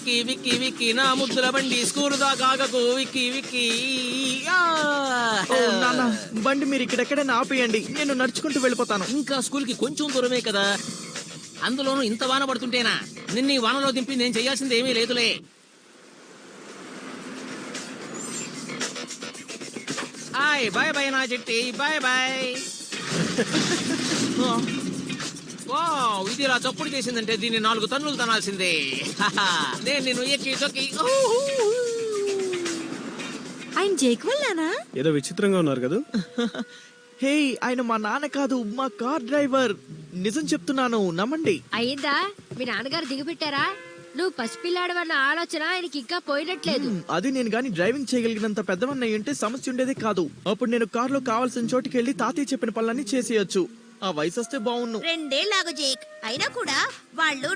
విక్కీ విక్కీ విక్కీ నా ముద్దుల బండి స్కూలు దాకాగకు విక్కీ విక్కీ. ఓ నాన్న, బండి మీరు ఇక్కడెక్కడైనా ఆపేయండి, నేను నడుచుకుంటూ వెళ్ళిపోతాను. ఇంకా స్కూల్ కి కొంచెం దూరమే కదా, అందులోనూ ఇంత వాన పడుతుంటేనా? నిన్న ఈ వానలో దింపి నేను చేయాల్సింది ఏమీ లేదులే. హాయ్ బాయ్ బాయ్ నా చెట్టి, బాయ్ బాయ్. వావ్, ఇది ఇలా చప్పుడు చేసిందంటే దీన్ని 4 తన్నులు తనాల్సిందే. నేను నిన్ను ఎక్కి తొక్కి. ఆయన జేక్ వల్లానా? ఏదో విచిత్రంగా ఉన్నారు కదా. హే, ఆయన మా నాన్న కాదు, మా కార్ డ్రైవర్. నిజం చెప్తున్నాను, నమ్మండి. అయిందా? మీ నాన్నగారు దిగుపెట్టారా? నువ్వు పసిపిల్లాడవన్న ఆలోచన ఆయనకి ఇంకా పోయినట్లేదు. అది నేను గాని డ్రైవింగ్ చేయగలిగినంత పెద్దవన్న ఉంటే సమస్య ఉండేదే కాదు. అప్పుడు నేను కార్లో కావాల్సిన చోటుకి వెళ్లి తాతయ్య చెప్పిన పనులన్నీ చేసేయచ్చు. ఆ వయసు వస్తే బాగున్ను. 2 ఏళ్లాగు జేక్ అయినా కూడా వాళ్ళు